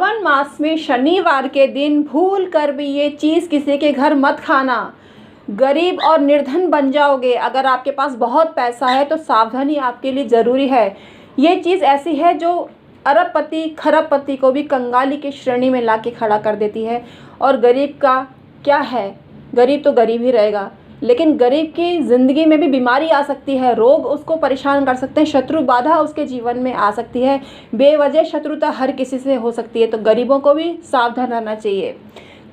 श्रावण मास में शनिवार के दिन भूल कर भी ये चीज़ किसी के घर मत खाना। गरीब और निर्धन बन जाओगे। अगर आपके पास बहुत पैसा है तो सावधानी आपके लिए ज़रूरी है। ये चीज़ ऐसी है जो अरबपति खरबपति को भी कंगाली की श्रेणी में ला के खड़ा कर देती है। और गरीब का क्या है, गरीब तो गरीब ही रहेगा, लेकिन गरीब की ज़िंदगी में भी बीमारी आ सकती है, रोग उसको परेशान कर सकते हैं, शत्रु बाधा उसके जीवन में आ सकती है, बेवजह शत्रुता हर किसी से हो सकती है। तो गरीबों को भी सावधान रहना चाहिए।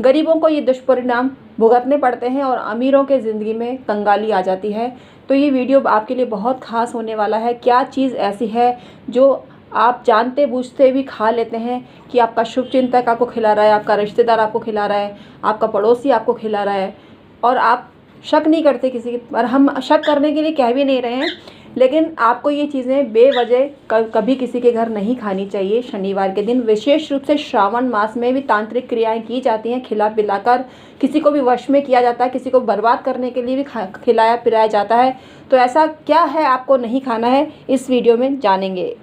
गरीबों को ये दुष्परिणाम भुगतने पड़ते हैं और अमीरों के ज़िंदगी में कंगाली आ जाती है। तो ये वीडियो आपके लिए बहुत ख़ास होने वाला है। क्या चीज़ ऐसी है जो आप जानते बूझते भी खा लेते हैं कि आपका शुभचिंतक आपको खिला रहा है, आपका रिश्तेदार आपको खिला रहा है, आपका पड़ोसी आपको खिला रहा है और आप शक नहीं करते किसी पर। हम शक करने के लिए कह भी नहीं रहे हैं, लेकिन आपको ये चीज़ें बेवजह कभी किसी के घर नहीं खानी चाहिए। शनिवार के दिन विशेष रूप से श्रावण मास में भी तांत्रिक क्रियाएं की जाती हैं। खिला पिलाकर किसी को भी वश में किया जाता है, किसी को बर्बाद करने के लिए भी खिलाया पिलाया जाता है। तो ऐसा क्या है आपको नहीं खाना है, इस वीडियो में जानेंगे।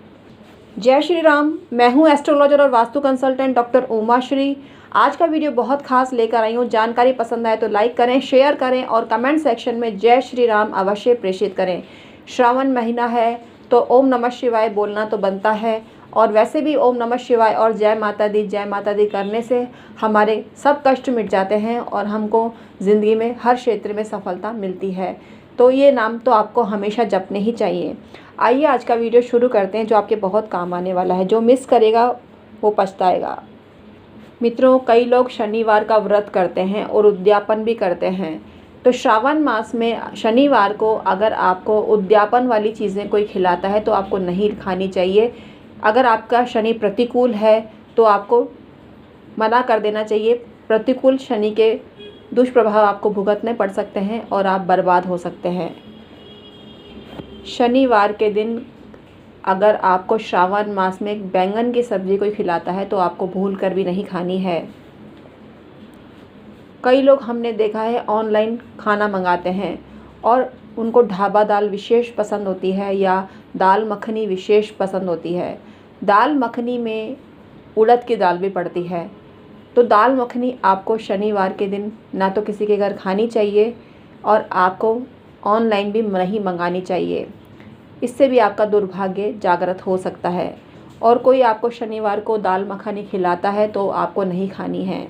जय श्री राम। मैं हूँ एस्ट्रोलॉजर और वास्तु कंसल्टेंट डॉक्टर उमा श्री। आज का वीडियो बहुत खास लेकर आई हूँ। जानकारी पसंद आए तो लाइक करें, शेयर करें और कमेंट सेक्शन में जय श्री राम अवश्य प्रेषित करें। श्रावण महीना है तो ओम नमः शिवाय बोलना तो बनता है, और वैसे भी ओम नमः शिवाय और जय माता दी करने से हमारे सब कष्ट मिट जाते हैं और हमको ज़िंदगी में हर क्षेत्र में सफलता मिलती है। तो ये नाम तो आपको हमेशा जपने ही चाहिए। आइए आज का वीडियो शुरू करते हैं, जो आपके बहुत काम आने वाला है। जो मिस करेगा वो पछताएगा। मित्रों, कई लोग शनिवार का व्रत करते हैं और उद्यापन भी करते हैं। तो श्रावण मास में शनिवार को अगर आपको उद्यापन वाली चीज़ें कोई खिलाता है तो आपको नहीं खानी चाहिए। अगर आपका शनि प्रतिकूल है तो आपको मना कर देना चाहिए। प्रतिकूल शनि के दुष्प्रभाव आपको भुगतने पड़ सकते हैं और आप बर्बाद हो सकते हैं। शनिवार के दिन अगर आपको श्रावण मास में बैंगन की सब्ज़ी कोई खिलाता है तो आपको भूल कर भी नहीं खानी है। कई लोग हमने देखा है ऑनलाइन खाना मंगाते हैं और उनको ढाबा दाल विशेष पसंद होती है या दाल मखनी विशेष पसंद होती है। दाल मखनी में उड़द की दाल भी पड़ती है। तो दाल मखनी आपको शनिवार के दिन ना तो किसी के घर खानी चाहिए और आपको ऑनलाइन भी नहीं मंगानी चाहिए। इससे भी आपका दुर्भाग्य जागृत हो सकता है। और कोई आपको शनिवार को दाल मखनी खिलाता है तो आपको नहीं खानी है।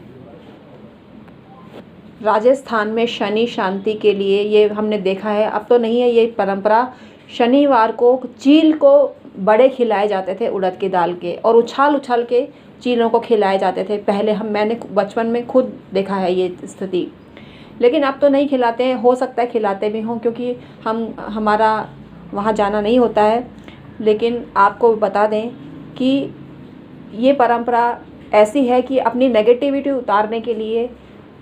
राजस्थान में शनि शांति के लिए ये हमने देखा है, अब तो नहीं है ये परंपरा। शनिवार को चील को बड़े खिलाए जाते थे उड़द की दाल के, और उछाल उछाल के चीलों को खिलाए जाते थे। पहले मैंने बचपन में खुद देखा है ये स्थिति, लेकिन अब तो नहीं खिलाते हैं। हो सकता है खिलाते भी हों क्योंकि हमारा वहाँ जाना नहीं होता है। लेकिन आपको बता दें कि ये परंपरा ऐसी है कि अपनी नेगेटिविटी उतारने के लिए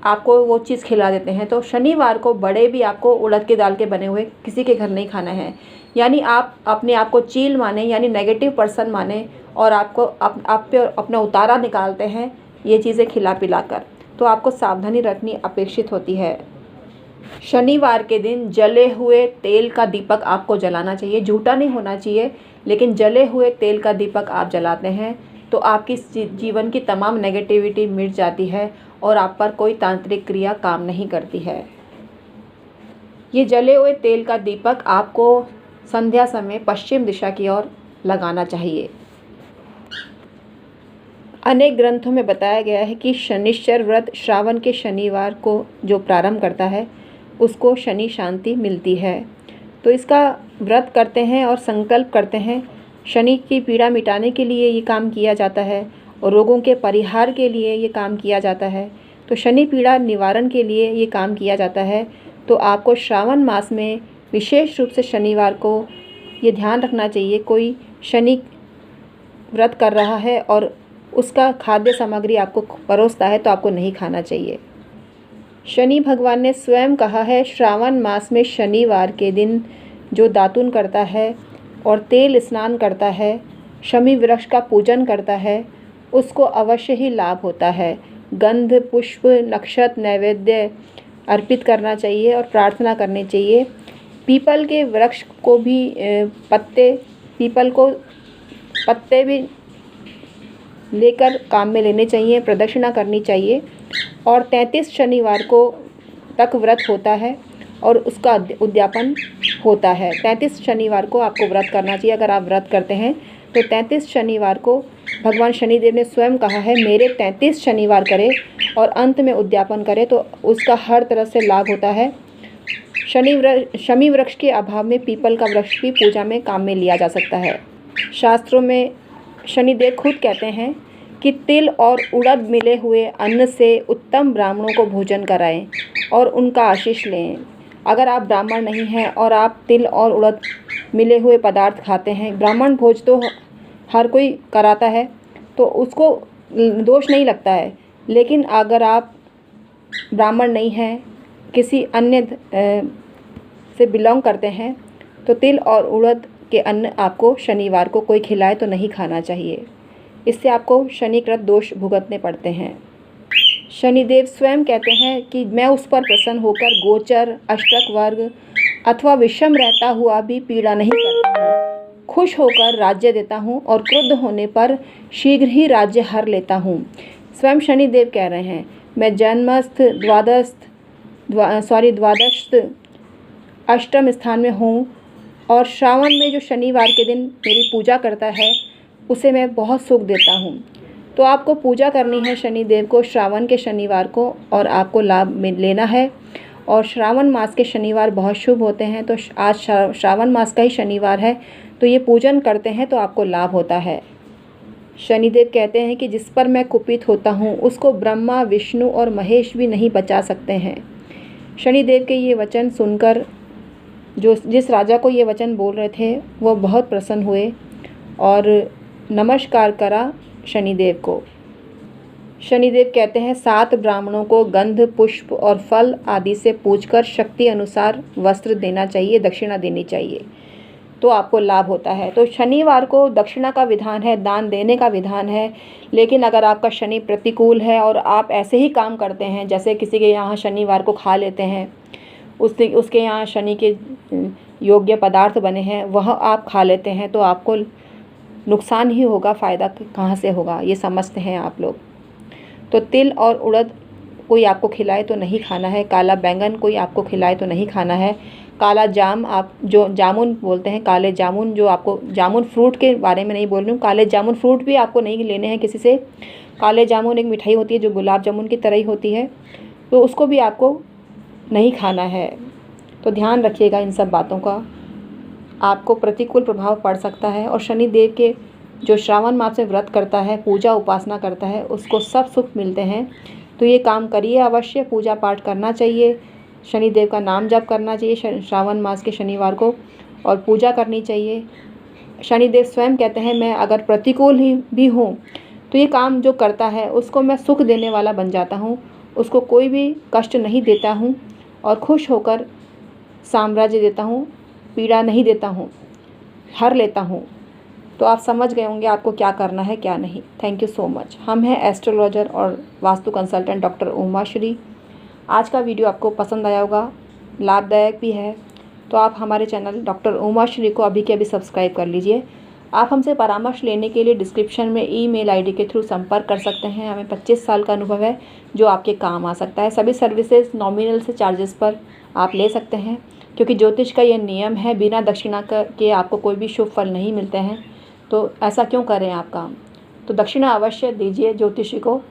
आपको वो चीज़ खिला देते हैं। तो शनिवार को बड़े भी आपको उड़द की दाल के बने हुए किसी के घर नहीं खाना है। यानी आप अपने आप को चील माने, यानी नेगेटिव पर्सन माने, और आपको आप पे अपना उतारा निकालते हैं ये चीज़ें खिला पिला कर। तो आपको सावधानी रखनी अपेक्षित होती है। शनिवार के दिन जले हुए तेल का दीपक आपको जलाना चाहिए। झूठा नहीं होना चाहिए, लेकिन जले हुए तेल का दीपक आप जलाते हैं तो आपकी जीवन की तमाम नेगेटिविटी मिट जाती है और आप पर कोई तांत्रिक क्रिया काम नहीं करती है। ये जले हुए तेल का दीपक आपको संध्या समय पश्चिम दिशा की ओर लगाना चाहिए। अनेक ग्रंथों में बताया गया है कि शनिश्चर व्रत श्रावण के शनिवार को जो प्रारंभ करता है उसको शनि शांति मिलती है। तो इसका व्रत करते हैं और संकल्प करते हैं। शनि की पीड़ा मिटाने के लिए ये काम किया जाता है और रोगों के परिहार के लिए ये काम किया जाता है। तो शनि पीड़ा निवारण के लिए ये काम किया जाता है। तो आपको श्रावण मास में विशेष रूप से शनिवार को ये ध्यान रखना चाहिए, कोई शनि व्रत कर रहा है और उसका खाद्य सामग्री आपको परोसता है तो आपको नहीं खाना चाहिए। शनि भगवान ने स्वयं कहा है, श्रावण मास में शनिवार के दिन जो दातुन करता है और तेल स्नान करता है, शमी वृक्ष का पूजन करता है, उसको अवश्य ही लाभ होता है। गंध पुष्प नक्षत्र नैवेद्य अर्पित करना चाहिए और प्रार्थना करनी चाहिए। पीपल के वृक्ष को भी पत्ते भी लेकर काम में लेने चाहिए, प्रदक्षिणा करनी चाहिए। और 33 शनिवार को तक व्रत होता है और उसका उद्यापन होता है। 33 शनिवार को आपको व्रत करना चाहिए। अगर आप व्रत करते हैं तो 33 शनिवार को भगवान शनिदेव ने स्वयं कहा है मेरे 33 शनिवार करे और अंत में उद्यापन करे तो उसका हर तरह से लाभ होता है। शमी वृक्ष के अभाव में पीपल का वृक्ष भी पूजा में काम में लिया जा सकता है। शास्त्रों में शनिदेव खुद कहते हैं कि तिल और उड़द मिले हुए अन्न से उत्तम ब्राह्मणों को भोजन कराएं और उनका आशीष लें। अगर आप ब्राह्मण नहीं हैं और आप तिल और उड़द मिले हुए पदार्थ खाते हैं, ब्राह्मण भोज तो हर कोई कराता है तो उसको दोष नहीं लगता है, लेकिन अगर आप ब्राह्मण नहीं हैं, किसी अन्य से बिलोंग करते हैं तो तिल और उड़द के अन्न आपको शनिवार को कोई खिलाए तो नहीं खाना चाहिए। इससे आपको शनिकृत दोष भुगतने पड़ते हैं। शनिदेव स्वयं कहते हैं कि मैं उस पर प्रसन्न होकर गोचर, अष्टक वर्ग अथवा विषम रहता हुआ भी पीड़ा नहीं करता हूँ। खुश होकर राज्य देता हूँ और क्रुद्ध होने पर शीघ्र ही राज्य हर लेता हूँ। स्वयं शनिदेव कह रहे हैं मैं जन्मस्थ द्वादश अष्टम स्थान में हूँ और श्रावण में जो शनिवार के दिन मेरी पूजा करता है उसे मैं बहुत सुख देता हूँ। तो आपको पूजा करनी है शनिदेव को श्रावण के शनिवार को और आपको लाभ लेना है। और श्रावण मास के शनिवार बहुत शुभ होते हैं, तो आज श्रावण मास का ही शनिवार है तो ये पूजन करते हैं तो आपको लाभ होता है। शनिदेव कहते हैं कि जिस पर मैं कुपित होता हूँ उसको ब्रह्मा, विष्णु और महेश भी नहीं बचा सकते हैं। शनिदेव के ये वचन सुनकर जिस राजा को ये वचन बोल रहे थे वो बहुत प्रसन्न हुए और नमस्कार करा शनिदेव को। शनिदेव कहते हैं 7 ब्राह्मणों को गंध, पुष्प और फल आदि से पूजकर शक्ति अनुसार वस्त्र देना चाहिए, दक्षिणा देनी चाहिए, तो आपको लाभ होता है। तो शनिवार को दक्षिणा का विधान है, दान देने का विधान है। लेकिन अगर आपका शनि प्रतिकूल है और आप ऐसे ही काम करते हैं, जैसे किसी के यहाँ शनिवार को खा लेते हैं, उसके यहाँ शनि के योग्य पदार्थ बने हैं वह आप खा लेते हैं, तो आपको नुकसान ही होगा, फ़ायदा कहाँ से होगा, ये समझते हैं आप लोग। तो तिल और उड़द कोई आपको खिलाए तो नहीं खाना है। काला बैंगन कोई आपको खिलाए तो नहीं खाना है। काला जाम, आप जो जामुन बोलते हैं, काले जामुन, जो आपको जामुन फ्रूट के बारे में नहीं बोल रही हूँ, काले जामुन फ्रूट भी आपको नहीं लेने हैं किसी से। काले जामुन एक मिठाई होती है जो गुलाब जामुन की तरह ही होती है, तो उसको भी आपको नहीं खाना है। तो ध्यान रखिएगा इन सब बातों का, आपको प्रतिकूल प्रभाव पड़ सकता है। और शनिदेव के जो श्रावण मास में व्रत करता है, पूजा उपासना करता है, उसको सब सुख मिलते हैं। तो ये काम करिए अवश्य, पूजा पाठ करना चाहिए, शनिदेव का नाम जप करना चाहिए श्रावण मास के शनिवार को और पूजा करनी चाहिए। शनिदेव स्वयं कहते हैं मैं अगर प्रतिकूल ही भी हूँ तो ये काम जो करता है उसको मैं सुख देने वाला बन जाता हूँ, उसको कोई भी कष्ट नहीं देता हूँ और खुश होकर साम्राज्य देता हूँ, पीड़ा नहीं देता हूँ, हर लेता हूँ। तो आप समझ गए होंगे आपको क्या करना है क्या नहीं। Thank you so much. हम हैं एस्ट्रोलॉजर और वास्तु कंसल्टेंट डॉक्टर उमा श्री। आज का वीडियो आपको पसंद आया होगा, लाभदायक भी है, तो आप हमारे चैनल डॉक्टर उमा श्री को अभी के अभी सब्सक्राइब कर लीजिए। आप हमसे परामर्श लेने के लिए डिस्क्रिप्शन में ईमेल आईडी के थ्रू संपर्क कर सकते हैं। हमें 25 साल का अनुभव है जो आपके काम आ सकता है। सभी सर्विसेज नॉमिनल से चार्जेस पर आप ले सकते हैं, क्योंकि ज्योतिष का ये नियम है, बिना दक्षिणा के आपको कोई भी शुभ फल नहीं मिलते हैं। तो ऐसा क्यों करें आप काम, तो दक्षिणा अवश्य दीजिए ज्योतिषी को।